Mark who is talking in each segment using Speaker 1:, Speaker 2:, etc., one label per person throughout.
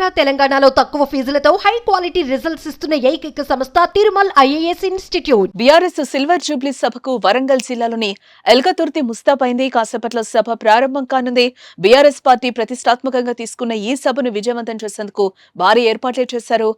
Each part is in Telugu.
Speaker 1: ఆంధ్ర తెలంగాణలో తక్కువ ఫీజులతో హై క్వాలిటీ రిజల్ట్స్ ఇస్తున్న ఏకైక సంస్థ Tirumal IAS institute.
Speaker 2: BRS silver jubilee సభకు వరంగల్ జిల్లాలోని ఎల్కతుర్తి ముస్తాబైంది. కాసేపట్లో సభ ప్రారంభం కానుంది. బీఆర్ఎస్ పార్టీ ప్రతిష్టాత్మకంగా తీసుకున్న ఈ సభను విజయవంతం చేసేందుకు భారీ ఏర్పాట్లే చేశారు.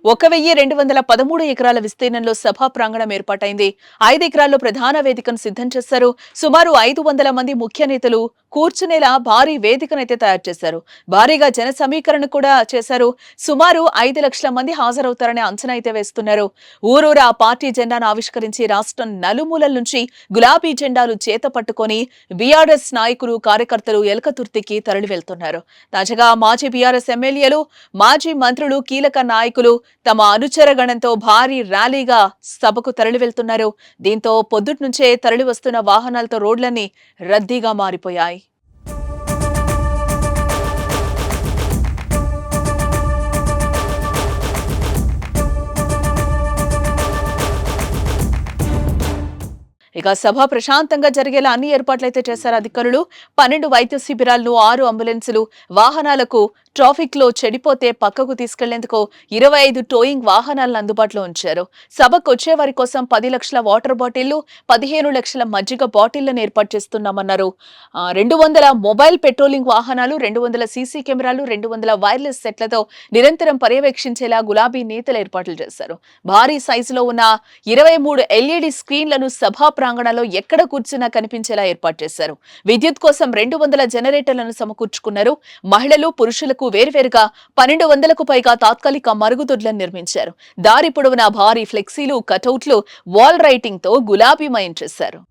Speaker 2: ఒక 1213 ఎకరాల విస్తీర్ణంలో సభా ప్రాంగణం ఏర్పాటైంది. 5 ఎకరాల్లో ప్రధాన వేదికను సిద్ధం చేశారు. సుమారు 500 మంది ముఖ్య నేతలు కూర్చునేలా భారీ వేదికనైతే తయారు చేశారు. భారీగా జన సమీకరణ కూడా చేశారు. సుమారు 5 లక్షల మంది హాజరవుతారనే అంచనా అయితే వేస్తున్నారు. ఊరూరా పార్టీ జెండాను ఆవిష్కరించి రాష్ట్రం నలుమూలల నుంచి గులాబీ జెండాలు చేత పట్టుకొని బీఆర్ఎస్ నాయకులు కార్యకర్తలు ఎల్కతుర్తికి తరలి వెళ్తున్నారు. తాజాగా మాజీ బీఆర్ఎస్ ఎమ్మెల్యేలు, మాజీ మంత్రులు, కీలక నాయకులు తమ అనుచర గణంతో భారీ ర్యాలీగా సభకు తరలి వెళ్తున్నారు. దీంతో పొద్దుటి నుంచే తరలి వస్తున్న వాహనాలతో రోడ్లన్నీ రద్దీగా మారిపోయాయి. ఇక సభ ప్రశాంతంగా జరిగేలా అన్ని ఏర్పాట్లయితే చేశారు అధికారులు. 12 వైద్య శిబిరాలను, 6 అంబులెన్సులు, వాహనాలకు ట్రాఫిక్ లో చెడిపోతే పక్కకు తీసుకెళ్లేందుకు 25 టోయింగ్ వాహనాలను అందుబాటులో ఉంచారు. సభకు వచ్చే వారి కోసం 10 లక్షల వాటర్ బాటిళ్లు, 15 లక్షల మజ్జిగ బాటిళ్లను ఏర్పాటు చేస్తున్నామన్నారు. 200 మొబైల్ పెట్రోలింగ్ వాహనాలు, 200 సీసీ కెమెరాలు, 200 వైర్లెస్ సెట్లతో నిరంతరం పర్యవేక్షించేలా గులాబీ నేతలు ఏర్పాట్లు చేశారు. భారీ సైజులో ఉన్న 23 ఎల్ఈడి స్క్రీన్లను సభా ప్రాంగణంలో ఎక్కడ కూర్చున్నా కనిపించేలా ఏర్పాటు చేశారు. విద్యుత్ కోసం 200 జనరేటర్లను సమకూర్చుకున్నారు. మహిళలు, పురుషులకు వేర్వేరుగా 1200కు పైగా తాత్కాలిక మరుగుదొడ్లను నిర్మించారు. దారి పొడవునా భారీ ఫ్లెక్సీలు, కటౌట్లు, వాల్ రైటింగ్ తో గులాబీమయం చేశారు.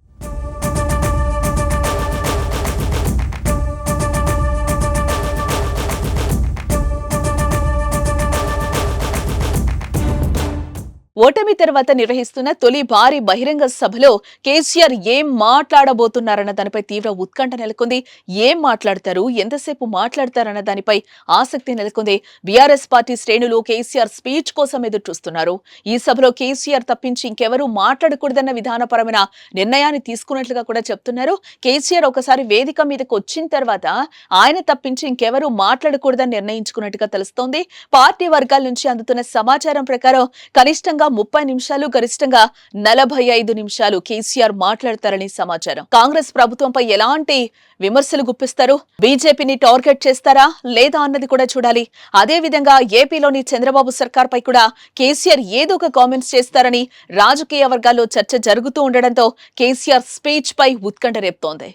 Speaker 2: ఓటమి తర్వాత నిర్వహిస్తున్న తొలి భారీ బహిరంగ సభలో కేసీఆర్ ఏం మాట్లాడబోతున్నారన్న దానిపై తీవ్ర ఉత్కంఠ నెలకొంది. ఏం మాట్లాడతారు, ఎంతసేపు మాట్లాడతారన్న దానిపై ఆసక్తి నెలకొంది. బీఆర్ఎస్ పార్టీ శ్రేణులు కేసీఆర్ స్పీచ్ కోసం ఎదురు చూస్తున్నారు. ఈ సభలో కేసీఆర్ తప్పించి ఇంకెవరూ మాట్లాడకూడదన్న విధానపరమైన నిర్ణయాన్ని తీసుకున్నట్లుగా కూడా చెప్తున్నారు. కేసీఆర్ ఒకసారి వేదిక మీదకు వచ్చిన తర్వాత ఆయన తప్పించి ఇంకెవరూ మాట్లాడకూడదని నిర్ణయించుకున్నట్టుగా తెలుస్తోంది. పార్టీ వర్గాల నుంచి అందుతున్న సమాచారం ప్రకారం కనిష్టంగా 30 నిమిషాలు, గరిష్టంగా 45 నిమిషాలు కేసీఆర్ మాట్లాడతారని సమాచారం. కాంగ్రెస్ ప్రభుత్వంపై ఎలాంటి విమర్శలు గుప్పిస్తారు, బీజేపీని టార్గెట్ చేస్తారా లేదా అన్నది కూడా చూడాలి. అదే విధంగా ఏపీలోని చంద్రబాబు సర్కార్ పై కూడా కేసీఆర్ ఏదో ఒక కామెంట్స్ చేస్తారని రాజకీయ వర్గాల్లో చర్చ జరుగుతూ ఉండడంతో కేసీఆర్ స్పీచ్ పై ఉత్కంఠ రేపుతోంది.